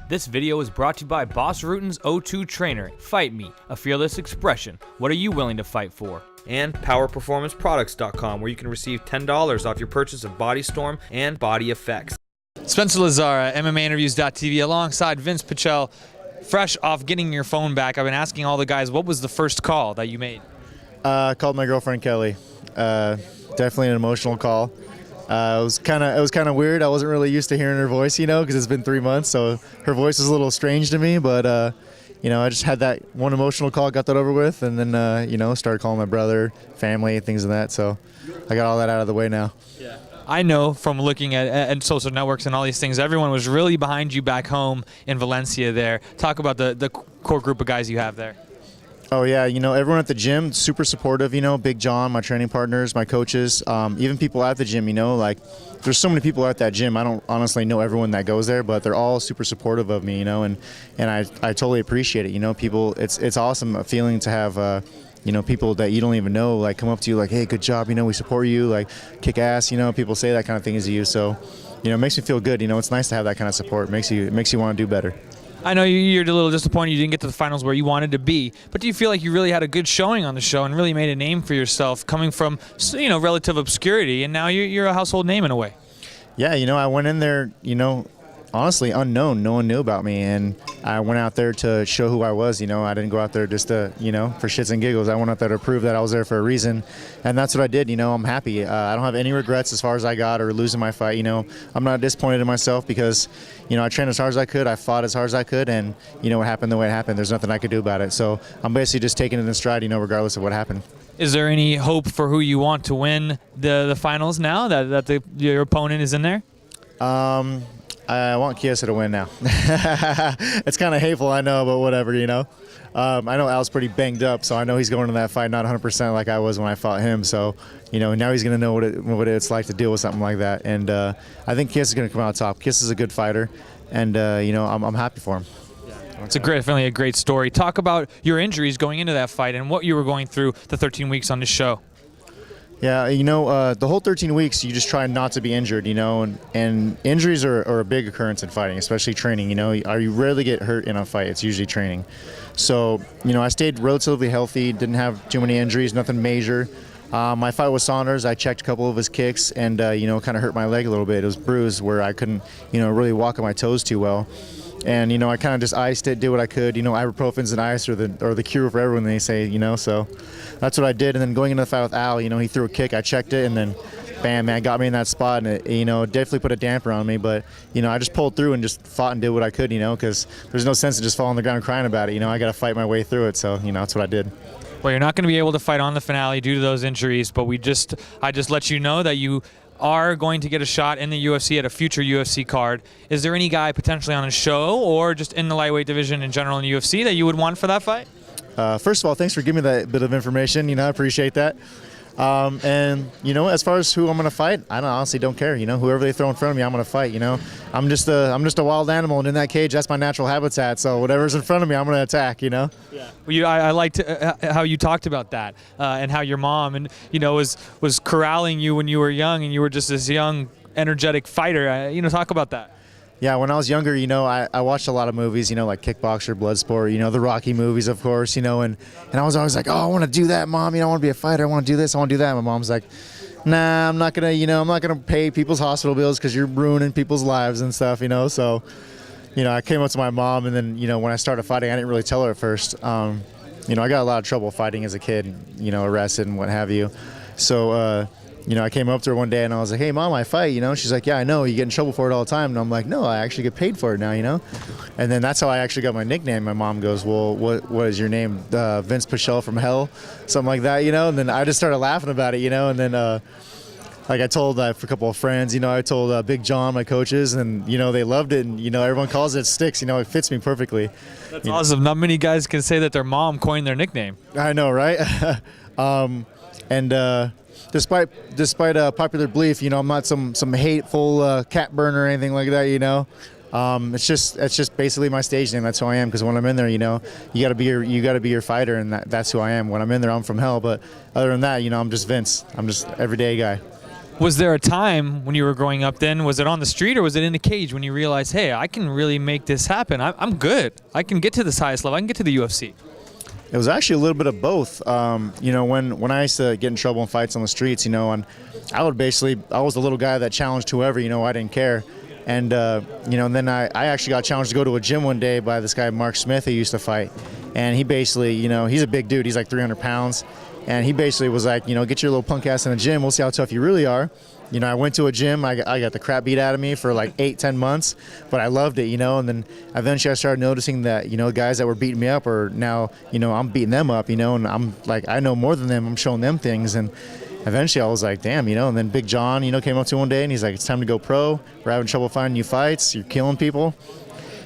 This video is brought to you by Boss Rutan's O2 Trainer. Fight me, a fearless expression. What are you willing to fight for? And PowerPerformanceProducts.com, where you can receive $10 off your purchase of Body Storm and Body Effects. Spencer Lazara, MMAinterviews.tv, alongside Vinc Pichel. Fresh off getting your phone back, I've been asking all the guys, what was the first call that you made? I called my girlfriend Kelly. Definitely an emotional call. It was kind of weird. I wasn't really used to hearing her voice, because it's been 3 months, so her voice was a little strange to me. But I just had that one emotional call, got that over with, and then started calling my brother, family, things like that. So I got all that out of the way now. Yeah. I know from looking at social networks and all these things, everyone was really behind you back home in Valencia there. Talk about the core group of guys you have there. Oh, yeah. Everyone at the gym, super supportive, Big John, my training partners, my coaches, even people at the gym, there's so many people at that gym. I don't honestly know everyone that goes there, but they're all super supportive of me, and I totally appreciate it. People, it's awesome feeling to have, people that you don't even know, come up to you hey, good job, we support you, kick ass, people say that kind of thing to you. So, it makes me feel good. It's nice to have that kind of support. It makes you want to do better. I know you're a little disappointed you didn't get to the finals where you wanted to be, but do you feel like you really had a good showing on the show and really made a name for yourself coming from, relative obscurity, and now you're a household name in a way? Yeah, I went in there, honestly unknown. No one knew about me, and I went out there to show who I was. I didn't go out there just to, for shits and giggles. I went out there to prove that I was there for a reason, and that's what I did. I'm happy. I don't have any regrets as far as I got or losing my fight. I'm not disappointed in myself because, I trained as hard as I could. I fought as hard as I could, and it happened the way it happened. There's nothing I could do about it. So I'm basically just taking it in stride, regardless of what happened. Is there any hope for who you want to win the finals now that your opponent is in there? I want Chiesa to win now. It's kind of hateful, I know, but whatever, I know Al's pretty banged up, so I know he's going to that fight not 100% like I was when I fought him. So, now he's going to know what it's like to deal with something like that. And I think Chiesa's going to come out top. Chiesa's a good fighter, and, I'm happy for him. It's definitely a great story. Talk about your injuries going into that fight and what you were going through the 13 weeks on the show. Yeah, the whole 13 weeks, you just try not to be injured, and injuries are a big occurrence in fighting, especially training. You rarely get hurt in a fight. It's usually training. So, I stayed relatively healthy, didn't have too many injuries, nothing major. My fight with Saunders, I checked a couple of his kicks and, kind of hurt my leg a little bit. It was bruised where I couldn't, really walk on my toes too well. And, I kind of just iced it, did what I could. Ibuprofen's an ice or the cure for everyone, they say, so that's what I did. And then going into the fight with Al, he threw a kick, I checked it, and then bam, man, got me in that spot. And it, definitely put a damper on me. But, I just pulled through and just fought and did what I could, because there's no sense to just fall on the ground crying about it. I got to fight my way through it. So, that's what I did. Well, you're not going to be able to fight on the finale due to those injuries, but I just let you know that you are going to get a shot in the UFC at a future UFC card. Is there any guy potentially on the show or just in the lightweight division in general in the UFC that you would want for that fight? First of all, thanks for giving me that bit of information. I appreciate that. And as far as who I'm going to fight, I honestly don't care. Whoever they throw in front of me, I'm going to fight. I'm just a wild animal, and in that cage, that's my natural habitat. So whatever's in front of me, I'm going to attack. Yeah. Well, I liked how you talked about that, and how your mom was corralling you when you were young, and you were just this young, energetic fighter. Talk about that. Yeah, when I was younger, I watched a lot of movies, like Kickboxer, Bloodsport, the Rocky movies, of course, and I was always like, oh, I want to do that, Mom. I want to be a fighter. I want to do this. I want to do that. And my mom's like, nah, I'm not going to, I'm not going to pay people's hospital bills because you're ruining people's lives and stuff, So, I came up to my mom, and then, when I started fighting, I didn't really tell her at first. I got a lot of trouble fighting as a kid, arrested and what have you. So, I came up to her one day and I was like, hey, Mom, I fight, She's like, yeah, I know. You get in trouble for it all the time. And I'm like, no, I actually get paid for it now, And then that's how I actually got my nickname. My mom goes, well, what is your name? Vinc Pichel from hell? Something like that, And then I just started laughing about it, And then, I told for a couple of friends, I told Big John, my coaches, and, they loved it. And, everyone calls it sticks, it fits me perfectly. That's awesome. Not many guys can say that their mom coined their nickname. I know, right? Despite popular belief, I'm not some hateful cat burner or anything like that, It's just basically my stage name. That's who I am. Because when I'm in there, you got to be your fighter, and that's who I am. When I'm in there, I'm from hell. But other than that, I'm just Vince. I'm just everyday guy. Was there a time when you were growing up then, was it on the street or was it in the cage when you realized, hey, I can really make this happen? I'm good. I can get to this highest level. I can get to the UFC. It was actually a little bit of both. You know, when I used to get in trouble in fights on the streets, you know, and I was the little guy that challenged whoever, you know, I didn't care. And, you know, and then I actually got challenged to go to a gym one day by this guy, Mark Smith, who used to fight. And he basically, you know, he's a big dude. He's like 300 pounds. And he basically was like, you know, get your little punk ass in the gym. We'll see how tough you really are. You know, I went to a gym. I got the crap beat out of me for like 8-10 months, but I loved it, you know. And then eventually I started noticing that, you know, guys that were beating me up are now, you know, I'm beating them up, you know, and I'm like, I know more than them. I'm showing them things. And eventually I was like, damn, you know. And then Big John, you know, came up to me one day and he's like, it's time to go pro. We're having trouble finding new fights. You're killing people.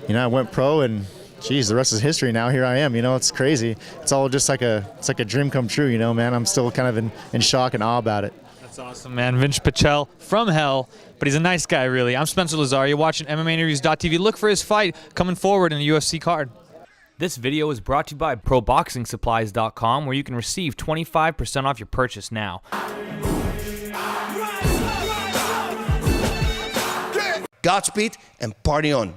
You know, I went pro and geez, the rest is history now. Here I am, you know, it's crazy. It's all just like a dream come true, you know, man. I'm still kind of in shock and awe about it. That's awesome, man. Vinc Pichel from hell, but he's a nice guy, really. I'm Spencer Lazar. You're watching MMAinterviews.tv. Look for his fight coming forward in the UFC card. This video is brought to you by ProBoxingSupplies.com, where you can receive 25% off your purchase now. Godspeed and party on.